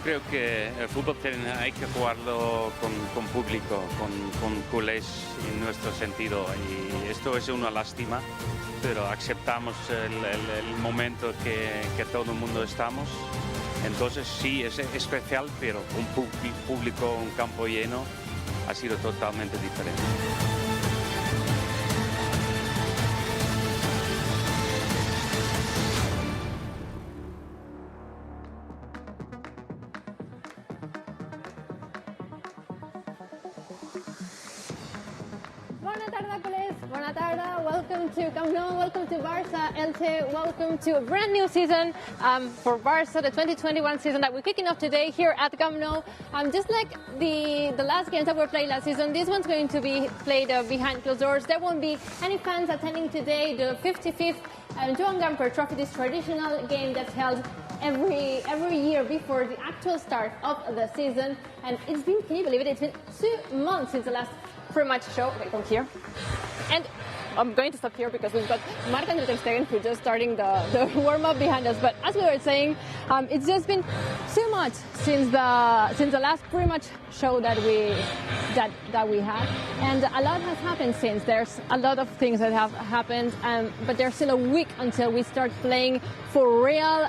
creo que el fútbol hay que jugarlo con público, con culés en nuestro sentido. Y esto es una lástima, pero aceptamos el momento que todo el mundo estamos. Entonces sí, es especial, pero un público, un campo lleno, ha sido totalmente diferente. Buona tarda, culés. Buona tarda. Welcome to Camp Nou. Welcome to Barça. Elche. Welcome to a brand new season for Barça, the 2021 season that we're kicking off today here at Camp Nou. Just like the last games that were played last season, this one's going to be played behind closed doors. There won't be any fans attending today. The 55th Joan Gamper Trophy, this traditional game that's held every year before the actual start of the season. And it's been, can you believe it? It's been 2 months since the last pre-match show. Okay, come here. And I'm going to stop here because we've got Marc-Andre ter Stegen who's just starting the warm-up behind us. But as we were saying, it's just been 2 months since the last pre-match show that we had, and a lot has happened since. There's a lot of things that have happened, but there's still a week until we start playing for real.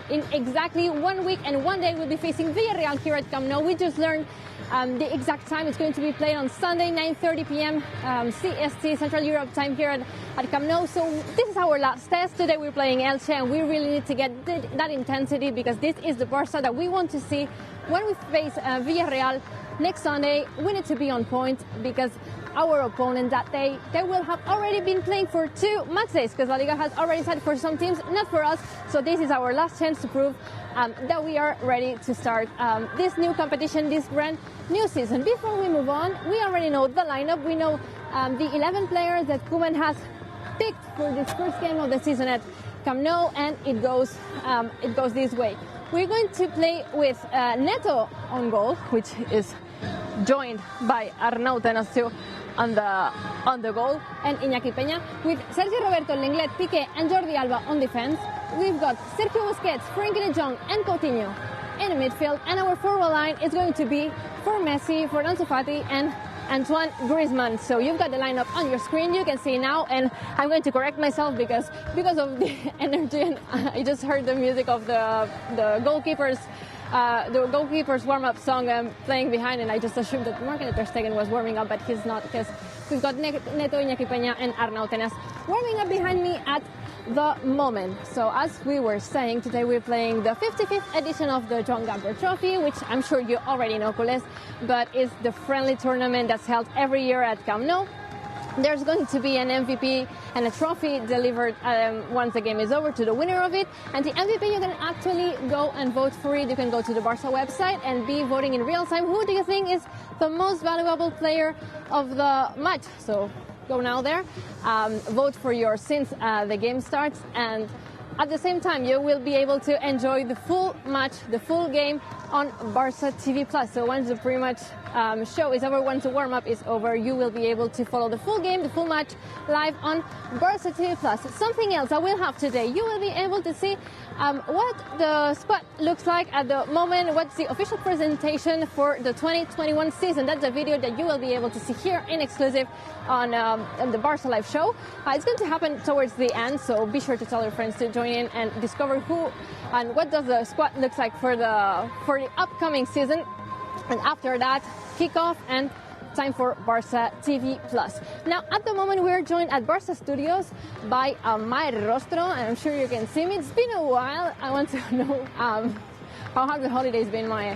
In exactly 1 week and 1 day, we'll be facing Villarreal here at Camp Nou. We just learned the exact time. It's going to be played on Sunday, 9:30 p.m. CST, Central Europe time here at Camp Nou. So this is our last test. Today we're playing Elche, and we really need to get that intensity because this is the Barça that we want to see when we face Villarreal next Sunday. We need to be on point because our opponent that day, they will have already been playing for 2 match days because La Liga has already said for some teams, not for us. So this is our last chance to prove that we are ready to start this new competition, this brand new season. Before we move on, we already know the lineup. We know the 11 players that Koeman has picked for this first game of the season at Camp Nou, and it goes this way. We're going to play with Neto on goal, which is joined by Arnau Tenas on the goal, and Iñaki Peña, with Sergio Roberto, Lenglet, Piqué and Jordi Alba on defense. We've got Sergio Busquets, Frenkie de Jong and Coutinho in the midfield, and our forward line is going to be for Messi, for Ansu Fati and Antoine Griezmann. So you've got the lineup on your screen, you can see now, and I'm going to correct myself because of the energy, and I just heard the music of the goalkeepers warm-up song playing behind, and I just assumed that Marc-Andre ter Stegen was warming up, but he's not, because we've got Neto, Iñaki Peña and Arnau Tenas warming up behind me at the moment. So as we were saying, today we're playing the 55th edition of the Joan Gamper Trophy, which I'm sure you already know, culés, but it's the friendly tournament that's held every year at Camp Nou. There's going to be an MVP and a trophy delivered once the game is over to the winner of it. And the MVP, you can actually go and vote for it. You can go to the Barça website and be voting in real time. Who do you think is the most valuable player of the match? So go now there, vote for yours since the game starts. And at the same time, you will be able to enjoy the full match, the full game on Barça TV+. So once the pre-match show is over, once the warm-up is over, you will be able to follow the full game, the full match, live on Barça TV+. Something else I will have today, you will be able to see what the squad looks like at the moment, what's the official presentation for the 2021 season. That's a video that you will be able to see here in exclusive on the Barça Live show. It's going to happen towards the end, so be sure to tell your friends to join in and discover who and what does the squad looks like for the upcoming season. And after that, kickoff and time for Barça TV+. Now, at the moment, we're joined at Barça Studios by my rostro, and I'm sure you can see me. It's been a while. I want to know how have the holidays been, Maya?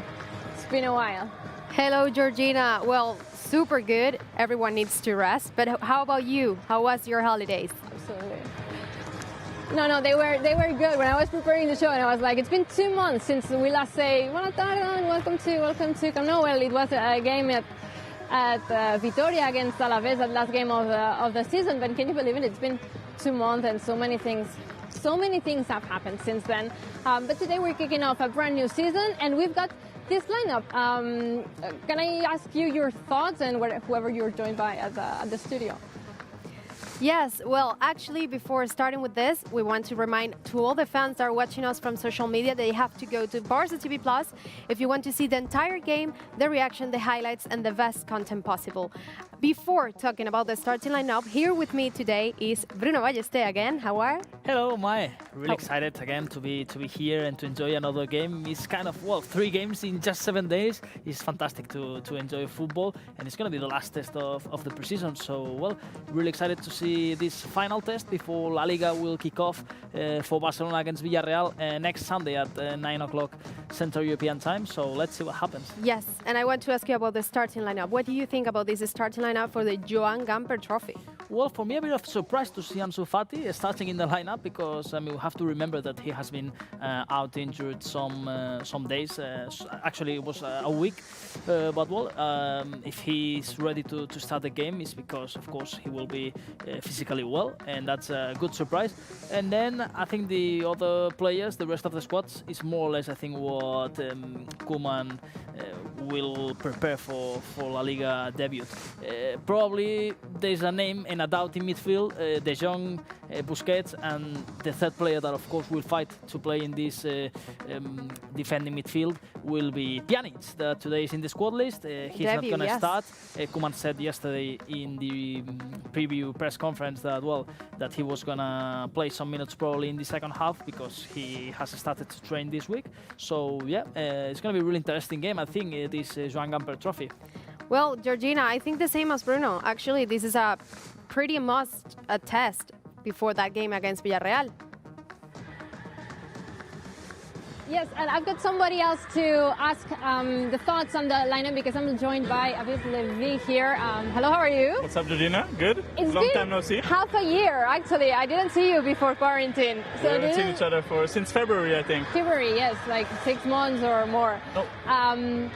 It's been a while. Hello, Georgina. Well, super good. Everyone needs to rest. But how about you? How was your holidays? Absolutely. No, they were good. When I was preparing the show, and I was like, it's been 2 months since we last say, Buona tarda and welcome to Camp Nou. Well, it was a game at Vitoria against Alaves, that last game of the season. But can you believe it? It's been 2 months, and so many things have happened since then. But today we're kicking off a brand new season, and we've got this lineup. Can I ask you your thoughts and whoever you're joined by at the studio? Yes, well, actually, before starting with this, we want to remind to all the fans that are watching us from social media, they have to go to Barça TV Plus if you want to see the entire game, the reaction, the highlights, and the best content possible. Before talking about the starting lineup, here with me today is Bruno Ballester again. How are you? Hello, Mai. Really excited again to be here and to enjoy another game. It's kind of, 3 games in just 7 days. It's fantastic to enjoy football, and it's going to be the last test of the preseason. So, really excited to see this final test before La Liga will kick off for Barcelona against Villarreal next Sunday at 9 o'clock Central European time. So let's see what happens. Yes, and I want to ask you about the starting lineup. What do you think about this starting lineup for the Joan Gamper trophy? Well, for me, a bit of surprise to see Ansu Fati starting in the lineup because we have to remember that he has been out injured some days. Actually, it was a week. If he's ready to start the game, it's because, of course, he will be physically well, and that's a good surprise. And then I think the other players, the rest of the squads, is more or less, I think, what Koeman will prepare for La Liga debut. Probably there's a name and a doubt in midfield, De Jong, Busquets, and the third player that, of course, will fight to play in this defending midfield will be Pjanic, that today is in the squad list. He's not going to start. Koeman said yesterday in the preview press conference that he was going to play some minutes probably in the second half because he has started to train this week. So, it's going to be a really interesting game, I think, this Joan Gamper trophy. Well, Georgina, I think the same as Bruno. Actually, this is a pretty must test before that game against Villarreal. Yes, and I've got somebody else to ask the thoughts on the lineup because I'm joined by Aviv Levi here. Hello, how are you? What's up, Georgina? Good? It's Long been time no see. Half a year, actually. I didn't see you before quarantine. We haven't seen each other since February, I think. February, yes, like 6 months or more. No.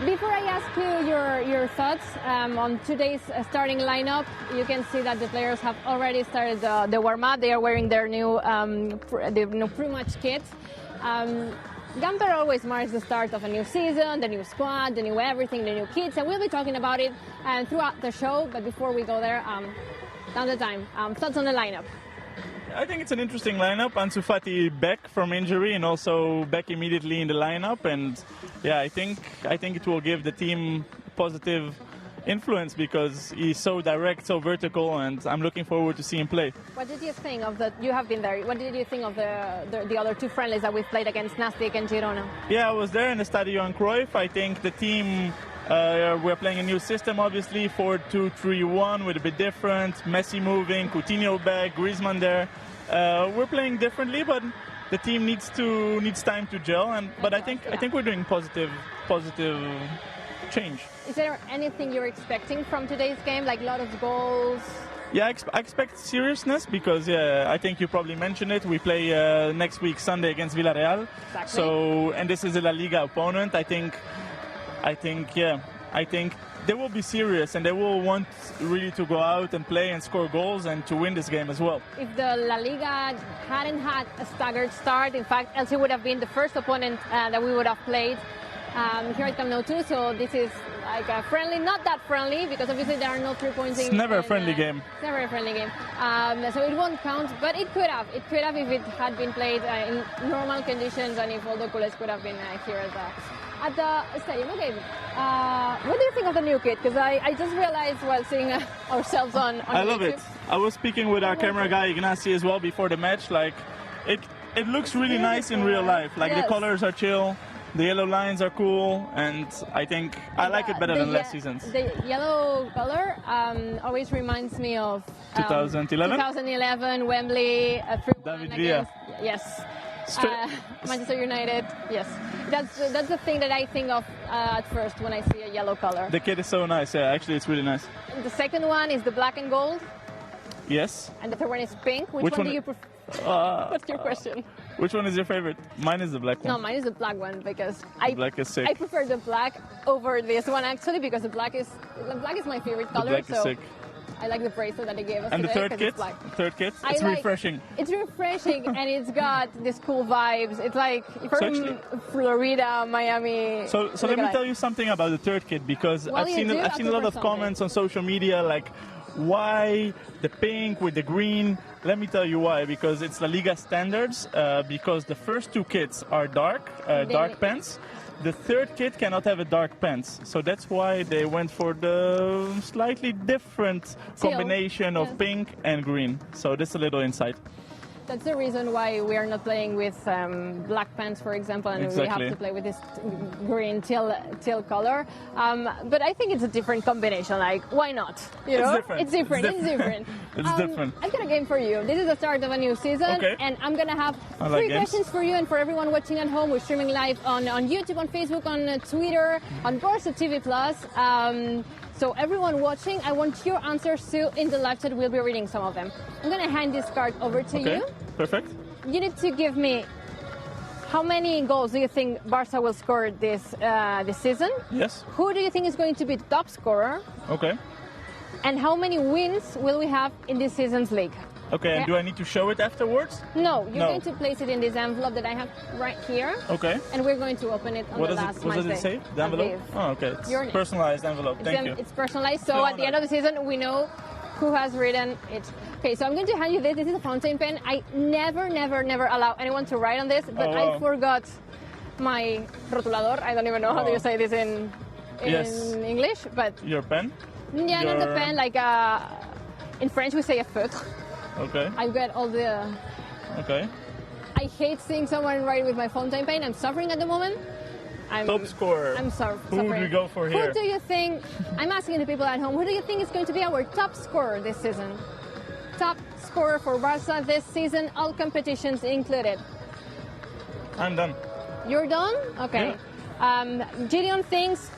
Before I ask you your thoughts on today's starting lineup, you can see that the players have already started the warm-up. They are wearing their new pre-match kits. Gamper always marks the start of a new season, the new squad, the new everything, the new kits, and we'll be talking about it throughout the show. But before we go there, down the time, thoughts on the lineup. I think it's an interesting lineup. Ansu Fati back from injury and also back immediately in the lineup, and I think it will give the team positive influence because he's so direct, so vertical, and I'm looking forward to see him play. What did you think of you have been there, what did you think of the other 2 friendlies that we've played against Nastic and Girona? Yeah, I was there in the Stadio Johan Cruyff. I think the team, we're playing a new system, obviously, 4-2-3-1 with a bit different, Messi moving, Coutinho back, Griezmann there. We're playing differently, but the team needs time to gel, but I think we're doing positive change. Is there anything you're expecting from today's game, like a lot of goals? Yeah, I expect seriousness because I think you probably mentioned it. We play next week Sunday against Villarreal. Exactly. And this is a La Liga opponent. I think they will be serious and they will want really to go out and play and score goals and to win this game as well. If the La Liga hadn't had a staggered start, in fact, Elche would have been the first opponent that we would have played here at Camp Nou too. So this is like a friendly, not that friendly because obviously there are no 3 points. It's never a friendly game. It's never a friendly game. So it won't count, but it could have. It could have if it had been played in normal conditions and if all the culés could have been here at the stadium. Okay, what do you think of the new kit? Because I just realized while seeing ourselves on I love YouTube. it. I was speaking with our camera guy Ignacy as well before the match. Like, it looks really nice in real life. Like the colors are chill. The yellow lines are cool, and I think I like it better than last season's. The yellow color always reminds me of 2011? 2011, Wembley, 3-1 David Villa. Yes. Manchester United, yes. That's the thing that I think of at first when I see a yellow color. The kit is so nice, actually it's really nice. And the second one is the black and gold. Yes. And the third one is pink. Which one do you prefer? What's your question? Which one is your favorite? Mine is the black one. No, mine is the black one because black is sick. I prefer the black over this one actually because the black is my favorite color. The black is sick. I like the bracelet that they gave us and today. And the third kit, it's refreshing. It's refreshing and it's got these cool vibes. It's like from Florida, Miami. So let me tell you something about the third kit because I've seen a lot of comments on social media like, Why the pink with the green? Let me tell you why. Because it's La Liga standards. Because the first two kits are dark pants. The third kit cannot have a dark pants. So that's why they went for the slightly different combination of pink and green. So that's a little insight. That's the reason why we are not playing with black pants, for example, and we have to play with this green teal color. But I think it's a different combination. Like, why not? You know, it's different. It's different. I've got a game for you. This is the start of a new season, and I'm gonna have three questions for you and for everyone watching at home. We're streaming live on YouTube, on Facebook, on Twitter, on Barça TV Plus. So everyone watching, I want your answers too in the live chat. We'll be reading some of them. I'm going to hand this card over to you. Perfect. You need to give me how many goals do you think Barça will score this season? Yes. Who do you think is going to be the top scorer? Okay. And how many wins will we have in this season's league? Okay, and do I need to show it afterwards? No, you're going to place it in this envelope that I have right here. Okay. And we're going to open it on the last Wednesday. What does it say? The envelope? Oh, okay. It's personalized envelope. Thank you. It's personalized, so at the end of the season, we know who has written it. Okay, so I'm going to hand you this. This is a fountain pen. I never allow anyone to write on this, but I forgot my rotulador. I don't even know how do you say this in English, but... Your pen? Yeah, not the pen, like in French we say a feutre. Okay. I've got all the... Okay. I hate seeing someone write with my fountain pen. I'm suffering at the moment. Top scorer. I'm suffering. Who do we go for here? Who do you think... I'm asking the people at home, who do you think is going to be our top scorer this season? Top scorer for Barça this season, all competitions included. I'm done. You're done? Okay. Yeah. Gideon thinks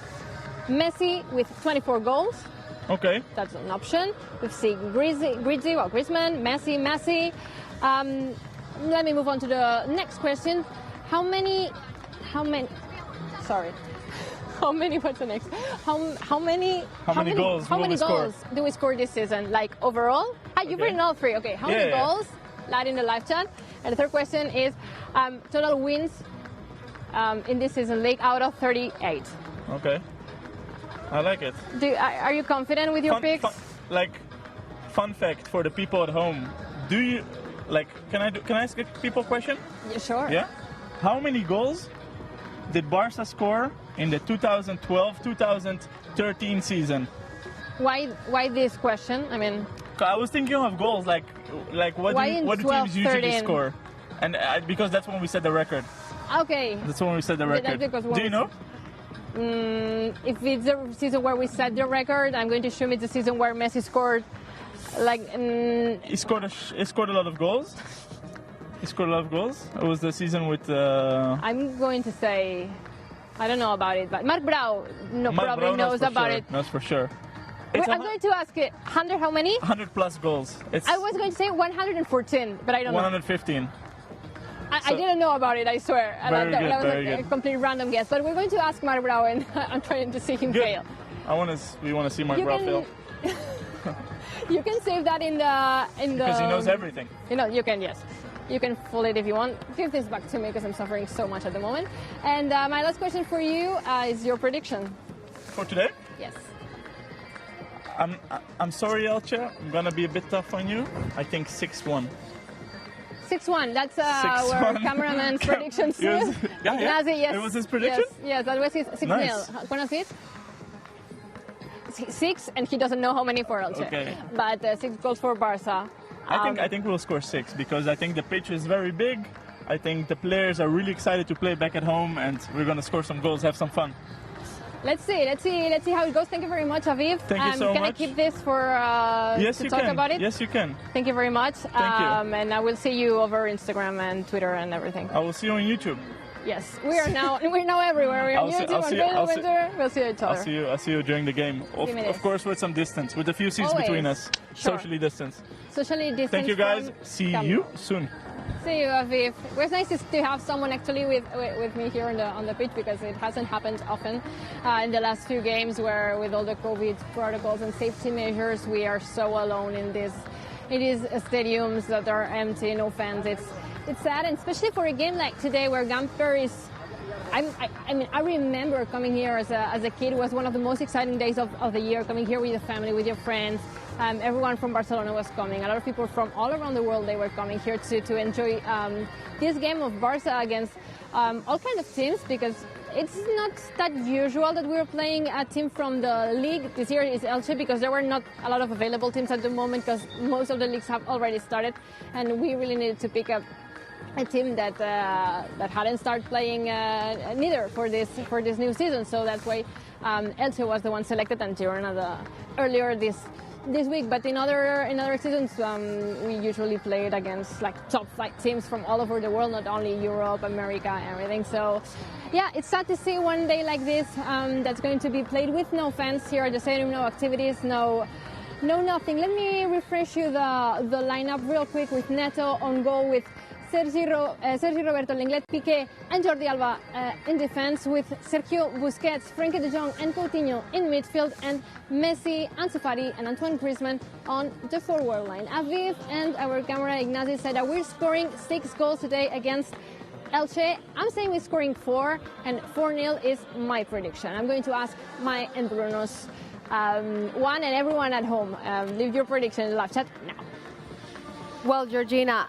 Messi with 24 goals. Okay. That's an option. We've seen Griezmann, Messi. Let me move on to the next question. How many, what's the next? How many goals do we score this season? Like overall? You've written all three. Okay. How many goals? That in the live chat. And the third question is total wins in this season league out of 38. Okay. I like it. Are you confident with your picks? Fun fact for the people at home. Do you can I ask a people question? Yeah, sure. Yeah. How many goals did Barça score in the 2012-2013 season? Why this question? I mean, I was thinking of goals what do teams usually score? And because that's when we set the record. Okay. That's when we set the record. Do you know? If it's the season where we set the record, I'm going to assume it's the season where Messi scored. He scored a lot of goals. He scored a lot of goals. It was the season with. I'm going to say, I don't know about it, but Marc Brau probably knows about it. Knows for sure. I'm going to ask it. 100 how many? 100 plus goals. I was going to say 114, but I don't know. 115. I didn't know about it, I swear. Very good, that was a complete random guess. But we're going to ask Marc Brau, and I'm trying to see him fail. We want to see Marc Brau fail. You can save that in the because he knows everything. You can, yes. You can fold it if you want. Give this back to me because I'm suffering so much at the moment. And my last question for you is your prediction. For today? Yes. I'm sorry, Elche. I'm gonna be a bit tough on you. I think 6-1. 6-1. That's our cameraman's prediction. Yeah. Nazi, yes. It was his prediction? Yes, that was his 6-0. Nice. ¿Cuántos es? 6, and he doesn't know how many for Elche. Okay. But 6 goals for Barça. I think we'll score 6 because I think the pitch is very big. I think the players are really excited to play back at home, and we're gonna score some goals, have some fun. Let's see how it goes. Thank you very much, Aviv. Thank you so much. Can I keep this for to talk about it? Yes, you can. Thank you very much. Thank you. And I will see you over Instagram and Twitter and everything. I will see you on YouTube. Yes, we're now everywhere. We're on YouTube, on Facebook, Twitter. We'll see each other. I'll see you during the game. Of course, with some distance, with a few seats between us. Sure. Socially distanced. Socially distanced. Thank you, guys. See you soon. See you, Aviv. It was nice to have someone actually with me here on the pitch because it hasn't happened often in the last few games where with all the COVID protocols and safety measures we are so alone in these stadiums that are empty, no fans. It's sad, and especially for a game like today where Gamper is. I remember coming here as a kid. It was one of the most exciting days of the year. Coming here with your family, with your friends, everyone from Barcelona was coming. A lot of people from all around the world, they were coming here to enjoy this game of Barça against all kinds of teams, because it's not that usual that we were playing a team from the league. This year is Elche, because there were not a lot of available teams at the moment, because most of the leagues have already started, and we really needed to pick up a team that hadn't started playing neither for this new season. So that's why Elche was the one selected, and Girona earlier this week. But in other seasons, we usually played against like top flight teams from all over the world, not only Europe, America, everything. So yeah, it's sad to see one day like this that's going to be played with no fans here at the stadium, no activities, no nothing. Let me refresh you the lineup real quick, with Neto on goal, with Sergi Roberto, Lenglet, Piqué and Jordi Alba in defense, with Sergio Busquets, Frenkie de Jong and Coutinho in midfield, and Messi, Ansu Fati and Antoine Griezmann on the forward line. Aviv and our camera Ignazi said that we're scoring 6 goals today against Elche. I'm saying we're scoring 4, and 4-0 is my prediction. I'm going to ask my and Bruno's Juan and everyone at home. Leave your prediction in the live chat now. Well, Georgina,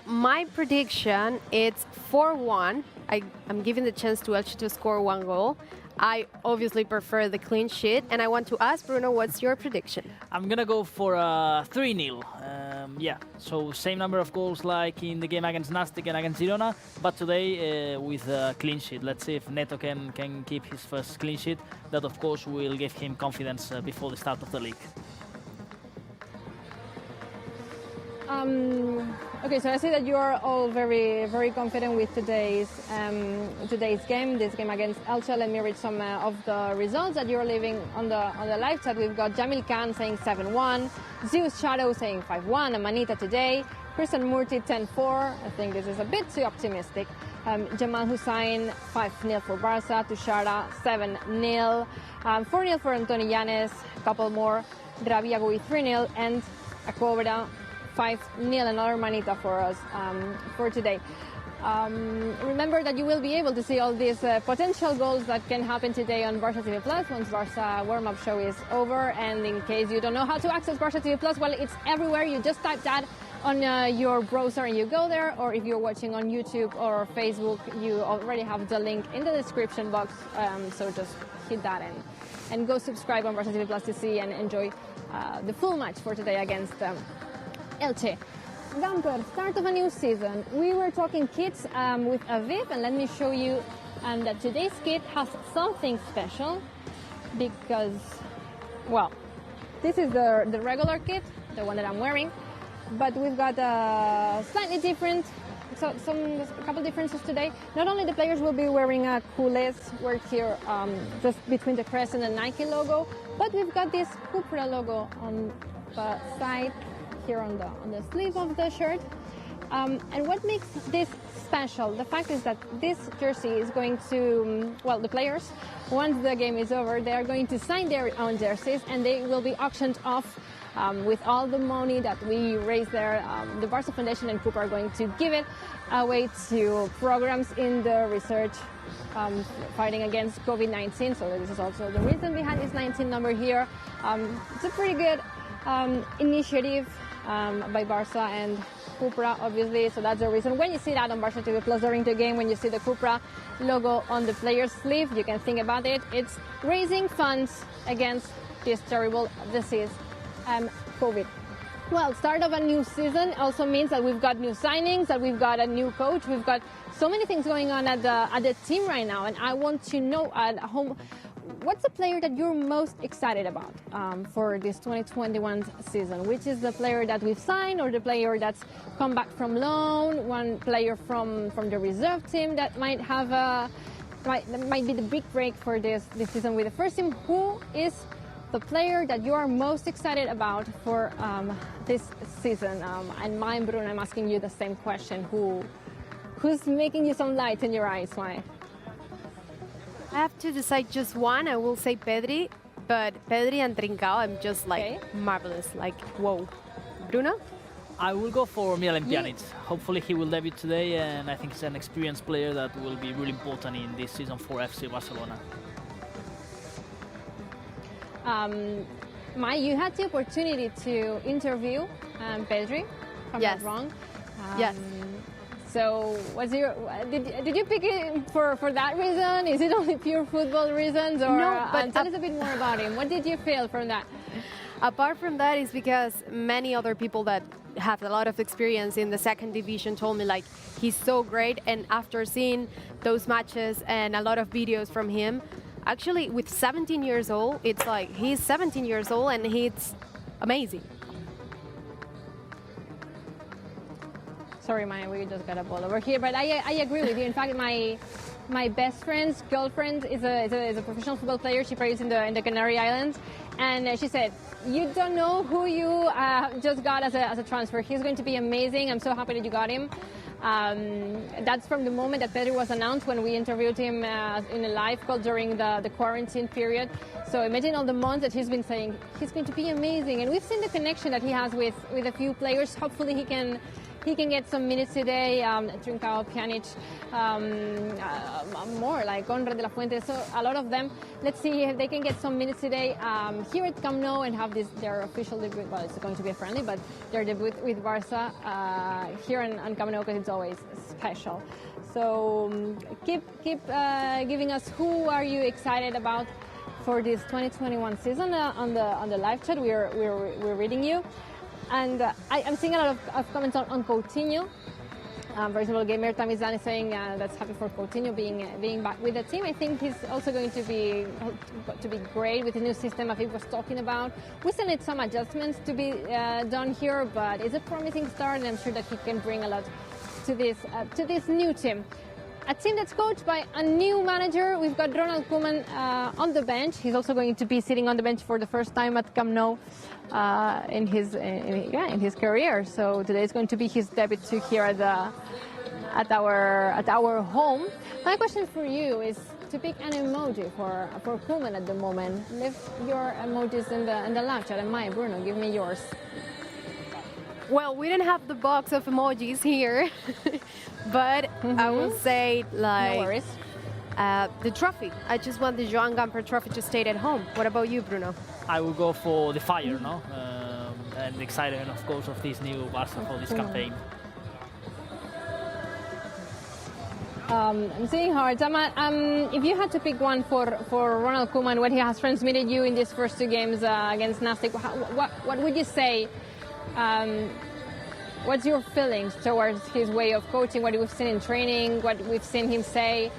my prediction is 4-1. I'm giving the chance to Elche to score 1 goal. I obviously prefer the clean sheet, and I want to ask Bruno, what's your prediction? I'm gonna go for 3-0. Yeah, so same number of goals like in the game against Nastic and against Girona, but today with a clean sheet. Let's see if Neto can keep his first clean sheet. That, of course, will give him confidence before the start of the league. Okay, so I see that you are all very, very confident with today's game, this game against Elche. Let me read some of the results that you're leaving on the live chat. We've got Jamil Khan saying 7-1, Zeus Shadow saying 5-1, Amanita today, Christian Murti 10-4. I think this is a bit too optimistic. Jamal Hussain 5-0 for Barça, Tushara 7-0, 4-0 for Antoni Llanes, a couple more, Rabia Gui 3-0, and a Cobra 5-0, another manita for us for today. Remember that you will be able to see all these potential goals that can happen today on Barça TV Plus once Barça warm-up show is over. And in case you don't know how to access Barça TV Plus, well, it's everywhere. You just type that on your browser and you go there. Or if you're watching on YouTube or Facebook, you already have the link in the description box. So just hit that and go subscribe on Barça TV Plus to see and enjoy the full match for today against Elche. Gamper, start of a new season. We were talking kits with Aviv, and let me show you that today's kit has something special, because, well, this is the regular kit, the one that I'm wearing, but we've got slightly different, a couple differences today. Not only the players will be wearing a culés work here just between the crest and the Nike logo, but we've got this Cupra logo on the side here on the sleeve of the shirt. And what makes this special? The fact is that this jersey is going to, well, the players, once the game is over, they are going to sign their own jerseys, and they will be auctioned off with all the money that we raise there. The Barça Foundation and Cooper are going to give it away to programs in the research fighting against COVID-19. So this is also the reason behind this 19 number here. It's a pretty good initiative by Barça and Cupra, obviously, so that's the reason. When you see that on Barça TV Plus during the game, when you see the Cupra logo on the player's sleeve, you can think about it. It's raising funds against this terrible disease, COVID. Well, start of a new season also means that we've got new signings, that we've got a new coach, we've got so many things going on at the team right now, and I want to know at home, what's the player that you're most excited about for this 2021 season? Which is the player that we've signed, or the player that's come back from loan? One player from the reserve team that might have might be the big break for this season with the first team. Who is the player that you are most excited about for this season? And mine, Bruno, I'm asking you the same question. Who's making you some light in your eyes? Why? I have to decide just one. I will say Pedri, but Pedri and Trincao, I'm just like marvelous, like whoa. Bruno? I will go for Miralem Pjanic. Hopefully he will debut today, and I think he's an experienced player that will be really important in this season for FC Barcelona. Mai, you had the opportunity to interview Pedri, if I'm Yes. not wrong. Yes. So, did you pick it for that reason? Is it only pure football reasons, or No, but tell us a bit more about him? What did you feel from that? Apart from that, is because many other people that have a lot of experience in the second division told me like he's so great, and after seeing those matches and a lot of videos from him, actually with 17 years old, it's like he's 17 years old and he's amazing. Sorry, Maya, we just got a ball over here, but I agree with you. In fact, my best friend's girlfriend is a professional football player. She plays in the Canary Islands, and she said, "You don't know who you just got as a transfer. He's going to be amazing. I'm so happy that you got him." That's from the moment that Pedri was announced when we interviewed him in a live call during the quarantine period. So imagine all the months that he's been saying he's going to be amazing, and we've seen the connection that he has with a few players. Hopefully he can get some minutes today. Trincao, Pjanic, more like Conrad de la Fuente. So a lot of them. Let's see if they can get some minutes today here at Camp Nou and have their official debut. Well, it's going to be a friendly, but their debut with Barça here on Camp Nou, because it's always special. So keep giving us who are you excited about for this 2021 season on the live chat. We're reading you. And I'm seeing a lot of comments on Coutinho. For example, Gamper Tamizan is saying that's happy for Coutinho being back with the team. I think he's also going to be great with the new system that he was talking about. We still need some adjustments to be done here, but it's a promising start, and I'm sure that he can bring a lot to this new team. A team that's coached by a new manager. We've got Ronald Koeman on the bench. He's also going to be sitting on the bench for the first time at Camp Nou in his career. So today is going to be his debut here at our home. My question for you is to pick an emoji for Koeman at the moment. Leave your emojis in the live chat. And Maya, Bruno, give me yours. Well, we don't have the box of emojis here, but I will say like No worries. The trophy. I just want the Joan Gamper trophy to stay at home. What about you, Bruno? I will go for the fire, no? And the excitement, of course, of this new Barça for this campaign. I'm seeing hard. If you had to pick one for Ronald Koeman, what he has transmitted you in these first two games against Nastic, what would you say? What's your feelings towards his way of coaching, what we've seen in training, what we've seen him say,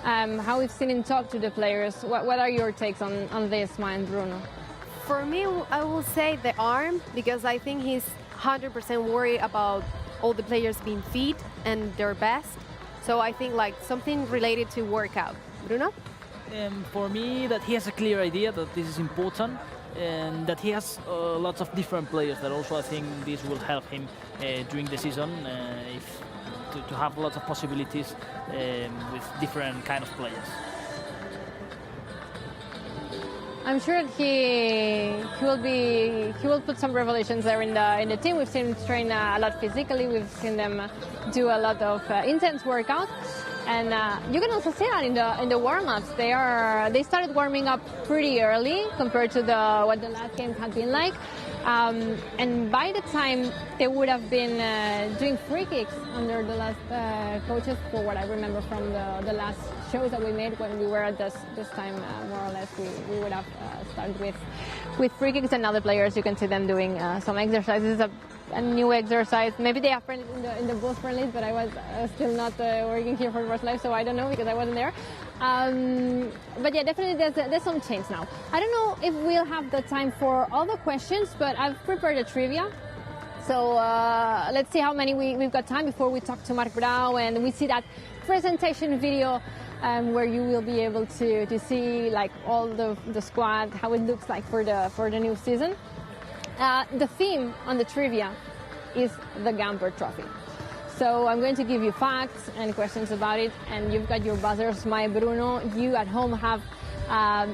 how we've seen him talk to the players? What are your takes on this, Maya and Bruno? For me, I will say the arm, because I think he's 100% worried about all the players being fit and their best. So I think like something related to workout. Bruno? For me, that he has a clear idea that this is important, and that he has lots of different players that also I think this will help him during the season to have lots of possibilities with different kind of players. I'm sure that he will put some revelations there in the team. We've seen him train a lot physically. We've seen them do a lot of intense workouts. And you can also see that in the warm-ups. They started warming up pretty early compared to what the last game had been like. And by the time they would have been doing free kicks under the last coaches, for what I remember from the last shows that we made when we were at this time, more or less, we would have started with free kicks, and now the players, you can see them doing some exercises. A new exercise. Maybe they have friends in the both friendlies, but I was still not working here for Barça Live, so I don't know because I wasn't there. But yeah, definitely there's some change now. I don't know if we'll have the time for all the questions, but I've prepared a trivia. So let's see how many we've got time before we talk to Marc Brau and we see that presentation video where you will be able to see like all the squad, how it looks like for the new season. The theme on the trivia is the Gamper Trophy. So I'm going to give you facts and questions about it, and you've got your buzzers. My Bruno, you at home have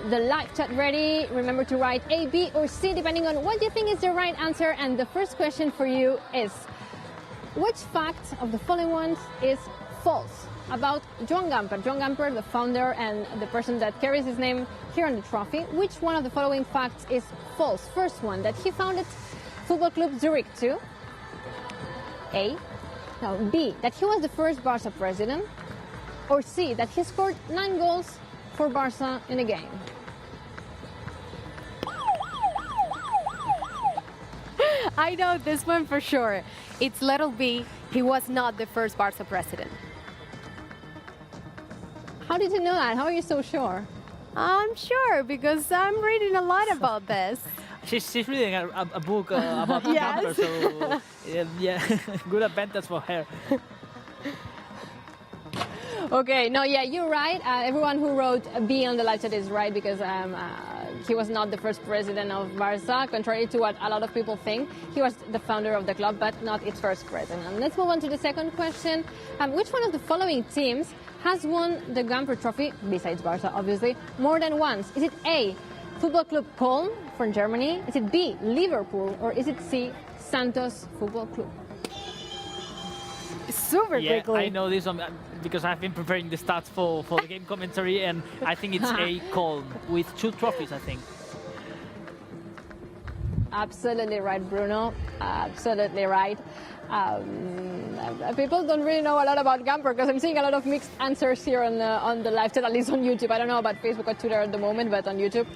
the live chat ready. Remember to write A, B, or C, depending on what you think is the right answer. And the first question for you is, which fact of the following ones is false about Joan Gamper. Joan Gamper, the founder and the person that carries his name here on the trophy. Which one of the following facts is false? First one, that he founded Football Club Zurich too. B, that he was the first Barça president. Or C, that he scored 9 goals for Barça in a game. I know this one for sure. It's little B. He was not the first Barça president. How did you know that? How are you so sure? I'm sure because I'm reading a lot about this. She's reading a book about Yes. Gamper, so yeah, good advantage for her. Okay, no, yeah, you're right. Everyone who wrote B on the live chat is right because he was not the first president of Barça, contrary to what a lot of people think. He was the founder of the club, but not its first president. Let's move on to the second question. Which one of the following teams has won the Gamper Trophy, besides Barça, obviously, more than once? Is it A, Football Club Köln from Germany? Is it B, Liverpool? Or is it C, Santos Football Club? Super Yeah, quickly. I know this one because I've been preparing the stats for the game commentary, and I think it's A, Köln, with 2 trophies, I think. Absolutely right, Bruno. Absolutely right. People don't really know a lot about Gamper because I'm seeing a lot of mixed answers here on the live chat, at least on YouTube. I don't know about Facebook or Twitter at the moment, but on YouTube,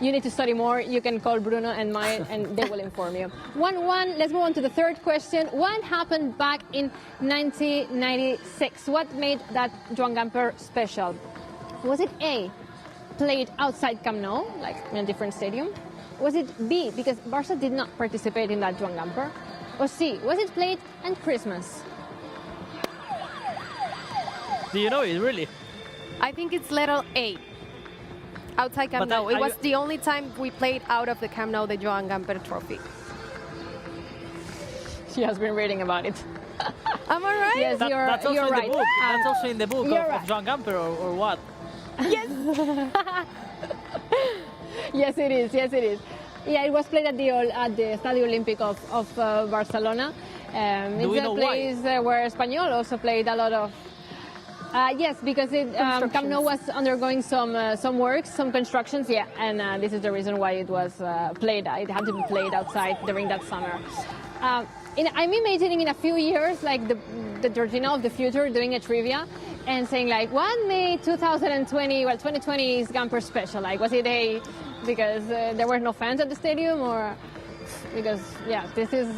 you need to study more. You can call Bruno and Mai, and they will inform you. 1-1. Let's move on to the third question. What happened back in 1996? What made that Joan Gamper special? Was it A, played outside Camp Nou, like in a different stadium? Was it B, because Barça did not participate in that Joan Gamper? Or C, was it played on Christmas? Do you know it, really? I think it's little A. Outside Camp But Nou. It was the only time we played out of the Camp Nou, the Joan Gamper Trophy. She has been reading about it. Am I right? Yes, That's also you're in right. the book. That's also in the book you're of right. Joan Gamper, or what? Yes. Yes, it is. Yes, it is. Yeah, it was played at the Estadio Olímpic of Barcelona. Do we It's know a why? place where Espanyol also played a lot of. Yes, because Camp Nou was undergoing some works, some constructions. Yeah, and this is the reason why it was played. It had to be played outside during that summer. I'm imagining in a few years, like the Georgina of the future doing a trivia and saying like, what made 2020? Well, 2020 is Gamper special. Like, was it because there were no fans at the stadium, or because this is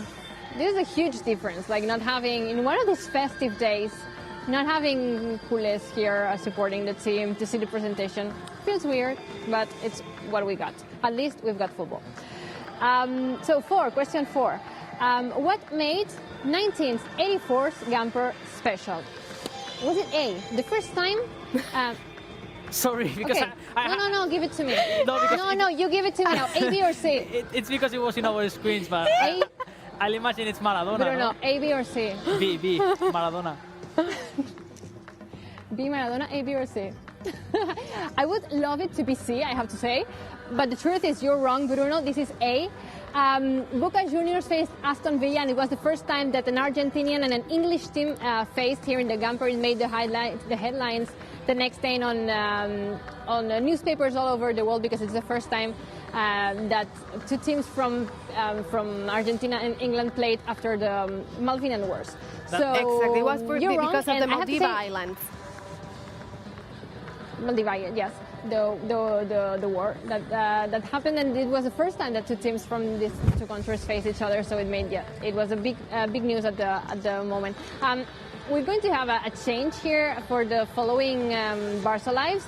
a huge difference. Like not having in one of these festive days, not having culés here supporting the team to see the presentation feels weird, but it's what we got. At least we've got football. So question 4. What made 1984's Gamper special? Was it A, the first time? Sorry, because Okay. No, give it to me. No, because No, you give it to me now. A, B, or C? it's because it was in our screens, but A, I'll imagine it's Maradona. Bruno, A, B, or C? B, Maradona. B, Maradona, A, B, or C? I would love it to be C, I have to say. But the truth is you're wrong, Bruno. This is A. Boca Juniors faced Aston Villa, and it was the first time that an Argentinian and an English team faced here in the Gamper. It made the headlines the next day on newspapers all over the world because it's the first time that 2 teams from Argentina and England played after the Malvinan Wars. So Exactly. It was you're wrong, because of the and I have to Maldives say- Islands. Maldives, yes. The war that happened, and it was the first time that 2 teams from these 2 countries faced each other. So it was a big news at the moment. We're going to have a change here for the following Barça lives.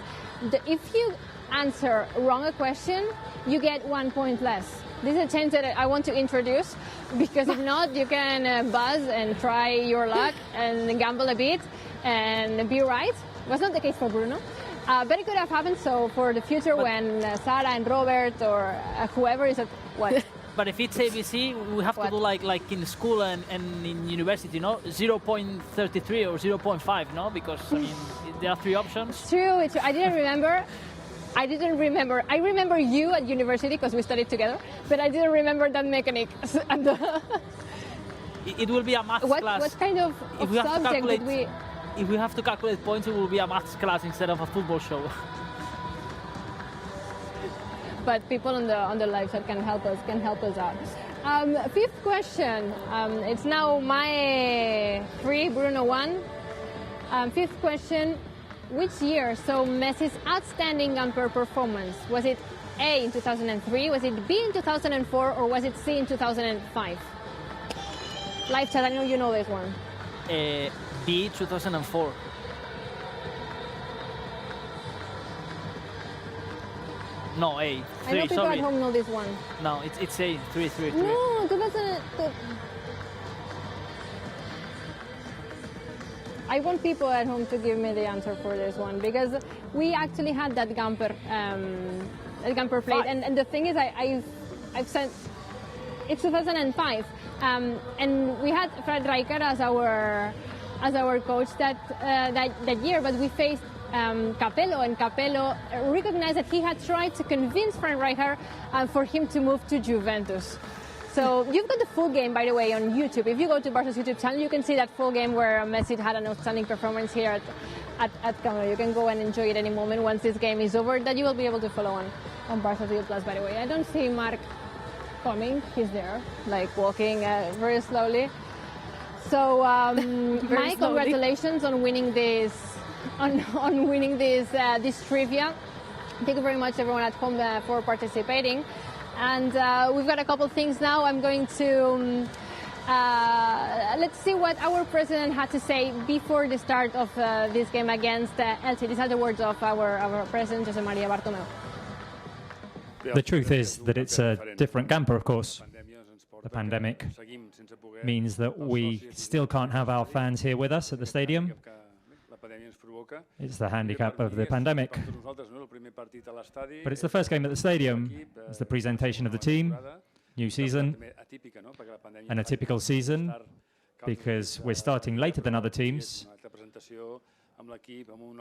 If you answer wrong a question, you get 1 point less. This is a change that I want to introduce because if not, you can buzz and try your luck and gamble a bit and be right. Was not the case for Bruno. But it could have happened, so for the future when Sarah and Robert or whoever is at what? But if it's ABC, we have to do like in school and in university, 0.33 or 0.5, no? Because I mean, there are 3 options. It's true. I didn't remember. I remember you at university because we studied together, but I didn't remember that mechanic. It will be a math class. What kind of If we have to subject calculate did we? if we have to calculate points, it will be a maths class instead of a football show. But people on the live chat can help us out. Fifth question. It's now my 3, Bruno 1. Fifth question. Which year saw Messi's outstanding Gamper performance? Was it A in 2003, was it B in 2004, or was it C in 2005? Live chat, I know you know this one. B, 2004. No, A. 3, I know people sorry. at home know this one. No, it's A. 3, 3, 3. No, 2000. I want people at home to give me the answer for this one, because we actually had that Gamper plate, and the thing is, I've sent. It's 2005, and we had Fred Rijker as our coach that year, but we faced Capello, and Capello recognized that he had tried to convince Fred Rijker for him to move to Juventus. So you've got the full game, by the way, on YouTube. If you go to Barca's YouTube channel, you can see that full game where Messi had an outstanding performance here at Camp Nou. You can go and enjoy it any moment once this game is over, that you will be able to follow on Barca's YouTube Plus, by the way. I don't see Mark coming. He's there, like walking very slowly. So my congratulations on winning this, on winning this trivia. Thank you very much, everyone at home, for participating. And we've got a couple things now. I'm going to let's see what our president had to say before the start of this game against Elche. These are the words of our president, José María Bartomeu. The truth is that it's a different Gamper, of course. The pandemic means that we still can't have our fans here with us at the stadium. It's the handicap of the pandemic. But it's the first game at the stadium. It's the presentation of the team, new season, an atypical season, because we're starting later than other teams.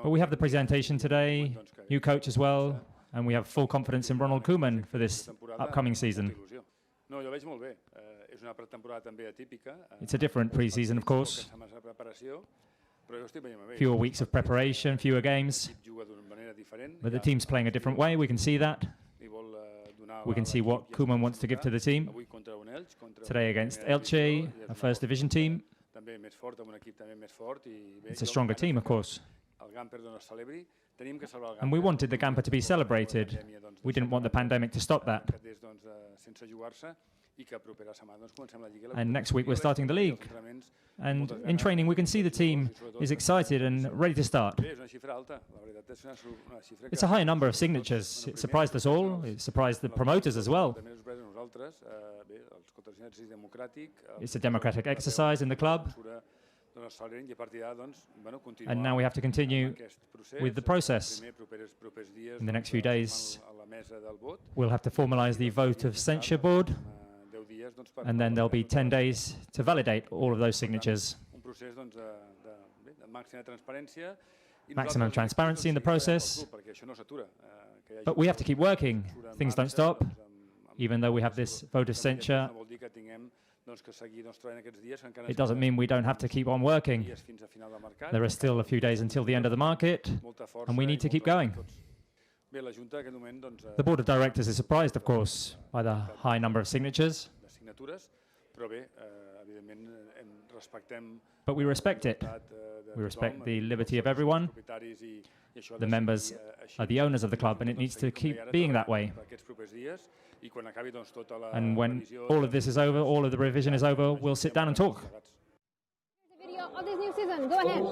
But we have the presentation today, new coach as well, and we have full confidence in Ronald Koeman for this upcoming season. It's a different pre-season, of course. Fewer weeks of preparation, fewer games. But the team's playing a different way, we can see that. We can see what Koeman wants to give to the team. Today against Elche, a first division team. It's a stronger team, of course. And we wanted the Gamper to be celebrated. We didn't want the pandemic to stop that. And next week we're starting the league. And in training we can see the team is excited and ready to start. It's a high number of signatures. It surprised us all. It surprised the promoters as well. It's a democratic exercise in the club. And now we have to continue with the process. In the next few days, we'll have to formalize the vote of censure board, and then there'll be 10 days to validate all of those signatures. Maximum transparency in the process, but we have to keep working. Things don't stop, even though we have this vote of censure. It doesn't mean we don't have to keep on working. There are still a few days until the end of the market, and we need to keep going. The board of directors is surprised, of course, by the high number of signatures. But we respect it. We respect the liberty of everyone. The members are the owners of the club, and it needs to keep being that way. And when all of this is over, all of the revision is over, we'll sit down and talk. Here's the video of this new season. Go ahead.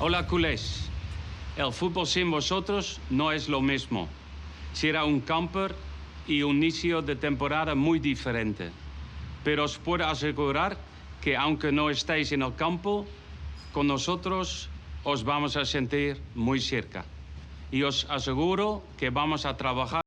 Hola culés, el fútbol sin vosotros no es lo mismo. Será un camper y un inicio de temporada muy diferente. Pero os puedo asegurar que aunque no estéis en el campo, con nosotros os vamos a sentir muy cerca. Y os aseguro que vamos a trabajar